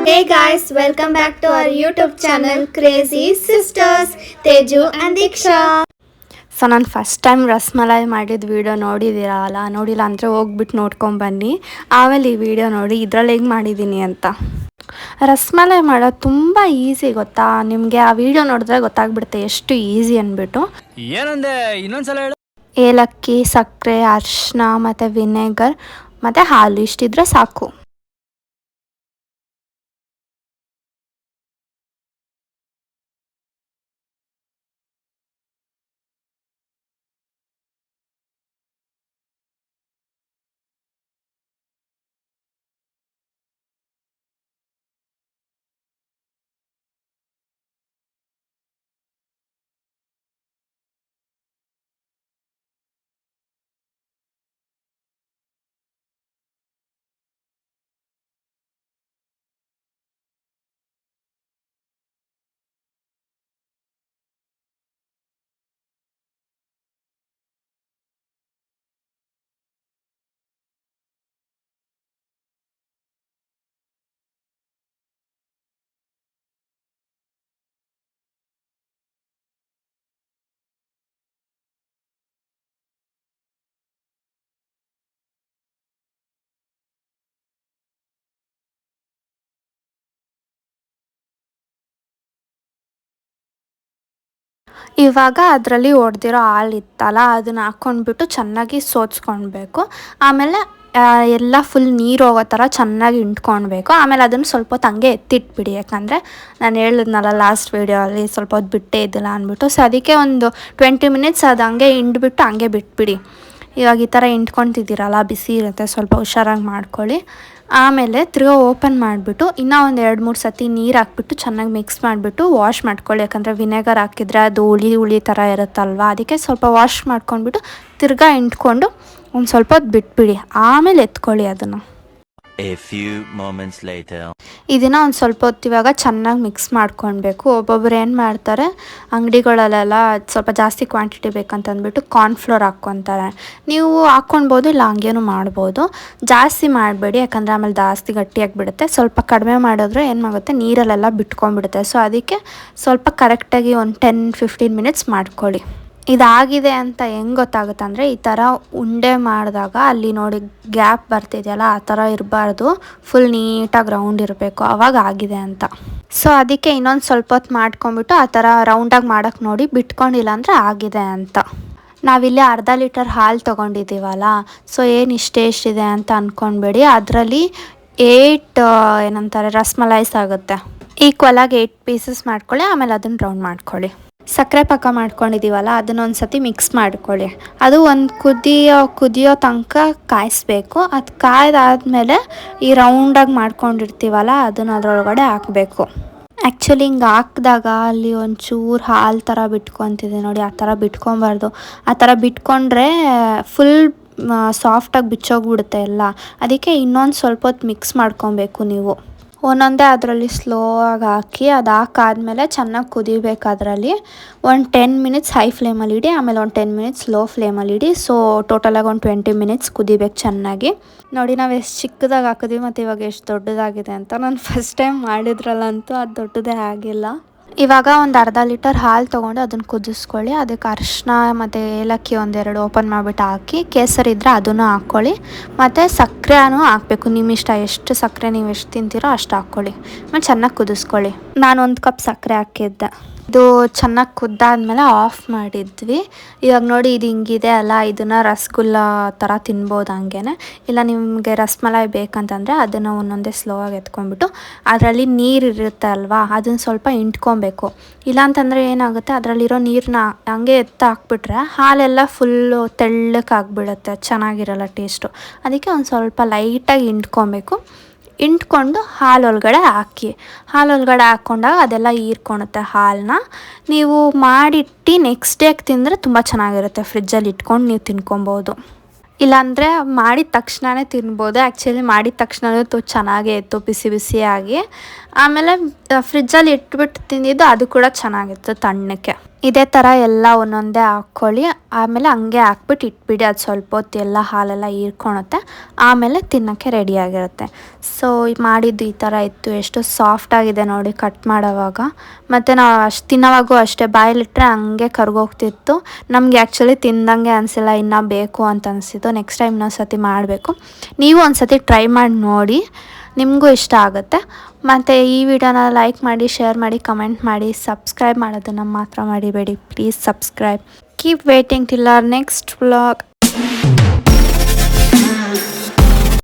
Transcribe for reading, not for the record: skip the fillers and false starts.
Hey guys, welcome back to our YouTube channel Crazy Sisters, Teju and Diksha. So ನಾನು first time rasmalai ಮಾಡಿದ video ನೋಡಿದ್ದೀರಲ್ಲ, ನೋಡಿಲ್ಲ ಅಂದರೆ ಹೋಗ್ಬಿಟ್ಟು ನೋಡ್ಕೊಂಬನ್ನಿ. ಆಮೇಲೆ ಈ ವಿಡಿಯೋ ನೋಡಿ ಇದರಲ್ಲಿ ಹೆಂಗೆ ಮಾಡಿದ್ದೀನಿ ಅಂತ. ರಸ್ಮಲಾಯಿ ಮಾಡೋದು ತುಂಬ ಈಸಿ ಗೊತ್ತಾ, ನಿಮಗೆ ಆ ವಿಡಿಯೋ ನೋಡಿದ್ರೆ ಗೊತ್ತಾಗ್ಬಿಡುತ್ತೆ ಎಷ್ಟು ಈಸಿ ಅಂದ್ಬಿಟ್ಟು. ಏನಂದೆ ಇನ್ನೊಂದ್ಸಲ ಹೇಳು. ಏಲಕ್ಕಿ, ಸಕ್ಕರೆ, ಅರಿಶಿನ ಮತ್ತು ವಿನೆಗರ್ ಮತ್ತು ಹಾಲು ಇಷ್ಟಿದ್ರೆ ಸಾಕು. ಇವಾಗ ಅದರಲ್ಲಿ ಒಡೆದಿರೋ ಹಾಲು ಇತ್ತಲ್ಲ, ಅದನ್ನು ಹಾಕ್ಕೊಂಡ್ಬಿಟ್ಟು ಚೆನ್ನಾಗಿ ಸೋದ್ಸ್ಕೊಳ್ಬೇಕು. ಆಮೇಲೆ ಎಲ್ಲ ಫುಲ್ ನೀರು ಹೋಗೋ ಥರ ಚೆನ್ನಾಗಿ ಇಂಟ್ಕೊಳ್ಬೇಕು. ಆಮೇಲೆ ಅದನ್ನು ಸ್ವಲ್ಪ ಹೊತ್ತು ಹಂಗೆ ಎತ್ತಿಟ್ಬಿಡಿ, ಯಾಕಂದರೆ ನಾನು ಹೇಳಿದ್ನಲ್ಲ ಲಾಸ್ಟ್ ವೀಡಿಯೋಲ್ಲಿ ಸ್ವಲ್ಪ ಹೊತ್ತು ಬಿಟ್ಟೇ ಇದ್ದಿಲ್ಲ ಅಂದ್ಬಿಟ್ಟು. ಸೊ ಅದಕ್ಕೆ ಒಂದು 20 ಮಿನಿಟ್ಸ್ ಅದು ಹಂಗೆ ಹಿಂಡ್ಬಿಟ್ಟು ಹಂಗೆ ಬಿಟ್ಬಿಡಿ. ಇವಾಗ ಈ ಥರ ಇಂಟ್ಕೊತಿದ್ದೀರಲ್ಲ, ಬಿಸಿ ಇರುತ್ತೆ, ಸ್ವಲ್ಪ ಹುಷಾರಾಗಿ ಮಾಡ್ಕೊಳ್ಳಿ. ಆಮೇಲೆ ತಿರ್ಗಾ ಓಪನ್ ಮಾಡಿಬಿಟ್ಟು ಇನ್ನೂ ಒಂದು 2-3 ಸತಿ ನೀರು ಹಾಕ್ಬಿಟ್ಟು ಚೆನ್ನಾಗಿ ಮಿಕ್ಸ್ ಮಾಡಿಬಿಟ್ಟು ವಾಶ್ ಮಾಡ್ಕೊಳ್ಳಿ. ಯಾಕಂದರೆ ವಿನೆಗರ್ ಹಾಕಿದರೆ ಅದು ಹುಳಿ ಥರ ಇರುತ್ತಲ್ವ, ಅದಕ್ಕೆ ಸ್ವಲ್ಪ ವಾಶ್ ಮಾಡ್ಕೊಂಡ್ಬಿಟ್ಟು ತಿರ್ಗಾ ಇಂಟ್ಕೊಂಡು ಒಂದು ಸ್ವಲ್ಪ ಹೊತ್ತು ಬಿಟ್ಬಿಡಿ. ಆಮೇಲೆ ಎತ್ಕೊಳ್ಳಿ ಅದನ್ನು. ಇದನ್ನು ಒಂದು ಸ್ವಲ್ಪ ಹೊತ್ತು ಇವಾಗ ಚೆನ್ನಾಗಿ ಮಿಕ್ಸ್ ಮಾಡ್ಕೊಳ್ಬೇಕು. ಒಬ್ಬೊಬ್ರು ಏನು ಮಾಡ್ತಾರೆ, ಅಂಗಡಿಗಳಲ್ಲೆಲ್ಲ ಸ್ವಲ್ಪ ಜಾಸ್ತಿ ಕ್ವಾಂಟಿಟಿ ಬೇಕಂತಂದ್ಬಿಟ್ಟು ಕಾರ್ನ್ಫ್ಲೋರ್ ಹಾಕ್ಕೊತಾರೆ. ನೀವು ಹಾಕ್ಕೊಳ್ಬೋದು, ಇಲ್ಲ ಹಂಗೇನು ಮಾಡ್ಬೋದು. ಜಾಸ್ತಿ ಮಾಡಬೇಡಿ, ಯಾಕಂದರೆ ಆಮೇಲೆ ಜಾಸ್ತಿ ಗಟ್ಟಿಯಾಗಿಬಿಡುತ್ತೆ. ಸ್ವಲ್ಪ ಕಡಿಮೆ ಮಾಡಿದ್ರೆ ಏನಾಗುತ್ತೆ, ನೀರಲ್ಲೆಲ್ಲ ಬಿಟ್ಕೊಂಡ್ಬಿಡುತ್ತೆ. ಸೊ ಅದಕ್ಕೆ ಸ್ವಲ್ಪ ಕರೆಕ್ಟಾಗಿ ಒಂದು 10-15 ಮಿನಿಟ್ಸ್ ಮಾಡ್ಕೊಳ್ಳಿ. ಇದಾಗಿದೆ ಅಂತ ಹೆಂಗೆ ಗೊತ್ತಾಗುತ್ತೆ ಅಂದರೆ, ಈ ಥರ ಉಂಡೆ ಮಾಡಿದಾಗ ಅಲ್ಲಿ ನೋಡಿ ಗ್ಯಾಪ್ ಬರ್ತಿದೆಯಲ್ಲ, ಆ ಥರ ಇರಬಾರ್ದು, ಫುಲ್ ನೀಟಾಗಿ ರೌಂಡ್ ಇರಬೇಕು, ಆವಾಗ ಆಗಿದೆ ಅಂತ. ಸೊ ಅದಕ್ಕೆ ಇನ್ನೊಂದು ಸ್ವಲ್ಪ ಹೊತ್ತು ಮಾಡ್ಕೊಂಬಿಟ್ಟು ಆ ಥರ ರೌಂಡಾಗಿ ಮಾಡೋಕ್ಕೆ ನೋಡಿ, ಬಿಟ್ಕೊಂಡಿಲ್ಲ ಅಂದರೆ ಆಗಿದೆ ಅಂತ. ನಾವಿಲ್ಲಿ 1/2 ಲೀಟರ್ ಹಾಲು ತೊಗೊಂಡಿದ್ದೀವಲ್ಲ, ಸೊ ಏನು ಎಷ್ಟಿದೆ ಅಂತ ಅಂದ್ಕೊಳ್ಬೇಡಿ. ಅದರಲ್ಲಿ 8 ಏನಂತಾರೆ ರಸ್ಮಲಾಯ್ಸ್ ಆಗುತ್ತೆ. ಈಕ್ವಲಾಗಿ 8 ಪೀಸಸ್ ಮಾಡ್ಕೊಳ್ಳಿ. ಆಮೇಲೆ ಅದನ್ನು ರೌಂಡ್ ಮಾಡ್ಕೊಳ್ಳಿ. ಸಕ್ಕರೆ ಪಾಕ ಮಾಡ್ಕೊಂಡಿದ್ದೀವಲ್ಲ, ಅದನ್ನೊಂದು ಸತಿ ಮಿಕ್ಸ್ ಮಾಡ್ಕೊಳ್ಳಿ. ಅದು ಒಂದು ಕುದಿಯೋ ತನಕ ಕಾಯಿಸ್ಬೇಕು. ಅದು ಕಾಯ್ದಾದ್ಮೇಲೆ ಈ ರೌಂಡಾಗಿ ಮಾಡ್ಕೊಂಡಿರ್ತೀವಲ್ಲ, ಅದನ್ನು ಅದರೊಳಗಡೆ ಹಾಕಬೇಕು. ಆ್ಯಕ್ಚುಲಿ ಹಿಂಗೆ ಹಾಕಿದಾಗ ಅಲ್ಲಿ ಒಂಚೂರು ಹಾಲು ಥರ ಬಿಟ್ಕೊತಿದೆ ನೋಡಿ, ಆ ಥರ ಬಿಟ್ಕೊಬಾರ್ದು. ಆ ಥರ ಬಿಟ್ಕೊಂಡ್ರೆ ಫುಲ್ ಸಾಫ್ಟಾಗಿ ಬಿಚ್ಚೋಗ್ಬಿಡುತ್ತೆ ಎಲ್ಲ. ಅದಕ್ಕೆ ಇನ್ನೊಂದು ಸ್ವಲ್ಪ ಹೊತ್ತು ಮಿಕ್ಸ್ ಮಾಡ್ಕೊಬೇಕು ನೀವು. ಒಂದೊಂದೇ ಅದರಲ್ಲಿ ಸ್ಲೋ ಆಗಿ ಹಾಕಿ, ಅದು ಹಾಕಾದ್ಮೇಲೆ ಚೆನ್ನಾಗಿ ಕುದಿಬೇಕು. ಅದರಲ್ಲಿ ಒಂದು 10 ಮಿನಿಟ್ಸ್ ಹೈ ಫ್ಲೇಮಲ್ಲಿ ಇಡಿ, ಆಮೇಲೆ ಒಂದು 10 ಮಿನಿಟ್ಸ್ ಲೋ ಫ್ಲೇಮಲ್ಲಿ ಇಡಿ. ಸೊ ಟೋಟಲಾಗಿ ಒಂದು 20 ಮಿನಿಟ್ಸ್ ಕುದಿಬೇಕು ಚೆನ್ನಾಗಿ. ನೋಡಿ, ನಾವು ಎಷ್ಟು ಚಿಕ್ಕದಾಗಿ ಹಾಕಿದ್ವಿ ಮತ್ತು ಇವಾಗ ಎಷ್ಟು ದೊಡ್ಡದಾಗಿದೆ ಅಂತ. ನಾನು ಫಸ್ಟ್ ಟೈಮ್ ಮಾಡಿದ್ರಲ್ಲಂತೂ ಅದು ದೊಡ್ಡದೇ ಆಗಿಲ್ಲ. ಇವಾಗ ಒಂದು 1/2 ಲೀಟರ್ ಹಾಲು ತೊಗೊಂಡು ಅದನ್ನು ಕುದಿಸ್ಕೊಳ್ಳಿ. ಅದಕ್ಕೆ ಅರಿಶಿನ ಮತ್ತು ಏಲಕ್ಕಿ 1-2 ಓಪನ್ ಮಾಡಿಬಿಟ್ಟು ಹಾಕಿ, ಕೇಸರಿ ಇದ್ದರೆ ಅದನ್ನು ಹಾಕ್ಕೊಳ್ಳಿ. ಮತ್ತು ಸಕ್ಕರೆನೂ ಹಾಕಬೇಕು, ನಿಮ್ಮ ಇಷ್ಟ, ಎಷ್ಟು ಸಕ್ಕರೆ ನೀವು ಎಷ್ಟು ತಿಂತೀರೋ ಅಷ್ಟು ಹಾಕ್ಕೊಳ್ಳಿ. ಆಮೇಲೆ ಚೆನ್ನಾಗಿ ಕುದಿಸ್ಕೊಳ್ಳಿ. ನಾನು 1 ಕಪ್ ಸಕ್ಕರೆ ಹಾಕಿದ್ದೆ. ಇದು ಚೆನ್ನಾಗಿ ಕುದ್ದಾದ್ಮೇಲೆ ಆಫ್ ಮಾಡಿದ್ವಿ. ಇವಾಗ ನೋಡಿ, ಇದು ಹಿಂಗಿದೆ ಅಲ್ಲ, ಇದನ್ನು ರಸಗುಲ್ಲ ಥರ ತಿನ್ಬೋದು ಹಂಗೇ. ಇಲ್ಲ ನಿಮಗೆ ರಸ್ಮಲಾಯಿ ಬೇಕಂತಂದರೆ ಅದನ್ನು ಒಂದೊಂದೇ ಸ್ಲೋ ಆಗಿ ಎತ್ಕೊಂಡ್ಬಿಟ್ಟು ಅದರಲ್ಲಿ ನೀರು ಇರುತ್ತೆ ಅಲ್ವಾ, ಅದನ್ನು ಸ್ವಲ್ಪ ಇಂಟ್ಕೊಬೇಕು. ಇಲ್ಲಾಂತಂದರೆ ಏನಾಗುತ್ತೆ, ಅದರಲ್ಲಿರೋ ನೀರನ್ನ ಹಂಗೆ ಹಾಕ್ಬಿಟ್ರೆ ಹಾಲೆಲ್ಲ ಫುಲ್ಲು ತೆಳ್ಳಕ್ಕಾಗ್ಬಿಡುತ್ತೆ, ಚೆನ್ನಾಗಿರಲ್ಲ ಟೇಸ್ಟು. ಅದಕ್ಕೆ ಒಂದು ಸ್ವಲ್ಪ ಲೈಟಾಗಿ ಇಂಟ್ಕೊಬೇಕು. ಇಂಟ್ಕೊಂಡು ಹಾಲೊಳಗಡೆ ಹಾಕಿ, ಹಾಲೊಳಗಡೆ ಹಾಕ್ಕೊಂಡಾಗ ಅದೆಲ್ಲ ಹೀರ್ಕೊಳುತ್ತೆ ಹಾಲನ್ನ. ನೀವು ಮಾಡಿಟ್ಟು ನೆಕ್ಸ್ಟ್ ಡೇಗೆ ತಿಂದರೆ ತುಂಬ ಚೆನ್ನಾಗಿರುತ್ತೆ. ಫ್ರಿಜ್ಜಲ್ಲಿ ಇಟ್ಕೊಂಡು ನೀವು ತಿನ್ಕೊಬೋದು, ಇಲ್ಲಾಂದರೆ ಮಾಡಿದ ತಕ್ಷಣವೇ ತಿನ್ಬೋದು. ಆ್ಯಕ್ಚುಲಿ ಮಾಡಿದ ತಕ್ಷಣವೇ ಚೆನ್ನಾಗೇ ಇತ್ತು, ಬಿಸಿ ಬಿಸಿಯಾಗಿ. ಆಮೇಲೆ ಫ್ರಿಜ್ಜಲ್ಲಿ ಇಟ್ಬಿಟ್ಟು ತಿಂದಿದ್ದು ಅದು ಕೂಡ ಚೆನ್ನಾಗಿತ್ತು ತಣ್ಣಕ್ಕೆ. ಇದೇ ಥರ ಎಲ್ಲ ಒಂದೊಂದೇ ಹಾಕ್ಕೊಳ್ಳಿ. ಆಮೇಲೆ ಹಂಗೆ ಹಾಕ್ಬಿಟ್ಟು ಇಟ್ಬಿಡಿ. ಅದು ಸ್ವಲ್ಪ ಹೊತ್ತು ಎಲ್ಲ ಹಾಲೆಲ್ಲ ಹೀರ್ಕೊಳುತ್ತೆ. ಆಮೇಲೆ ತಿನ್ನೋಕ್ಕೆ ರೆಡಿಯಾಗಿರುತ್ತೆ. ಸೊ ಮಾಡಿದ್ದು ಈ ಥರ ಇತ್ತು. ಎಷ್ಟು ಸಾಫ್ಟಾಗಿದೆ ನೋಡಿ ಕಟ್ ಮಾಡೋವಾಗ. ಮತ್ತು ನಾವು ತಿನ್ನೋವಾಗೂ ಅಷ್ಟೇ ಬಾಯಲ್ಲಿಟ್ಟರೆ ಹಂಗೆ ಕರ್ಗೋಗ್ತಿತ್ತು. ನಮಗೆ ಆ್ಯಕ್ಚುಲಿ ತಿಂದಂಗೆ ಅನಿಸಿಲ್ಲ, ಇನ್ನೂ ಬೇಕು ಅಂತ ಅನಿಸಿತ್ತು. ನೆಕ್ಸ್ಟ್ ಟೈಮ್ ಇನ್ನೊಂದು ಸತಿ ಮಾಡಬೇಕು. ನೀವು ಒಂದು ಸತಿ ಟ್ರೈ ಮಾಡಿ ನೋಡಿ, ನಿಮಗೂ ಇಷ್ಟ ಆಗುತ್ತೆ. ಮತ್ತು ಈ ವಿಡಿಯೋನ ಲೈಕ್ ಮಾಡಿ, ಶೇರ್ ಮಾಡಿ, ಕಮೆಂಟ್ ಮಾಡಿ, ಸಬ್ಸ್ಕ್ರೈಬ್ ಮಾಡೋದನ್ನು ಮಾತ್ರ ಮರಿಬೇಡಿ. Please subscribe. Keep waiting till hour next vlog.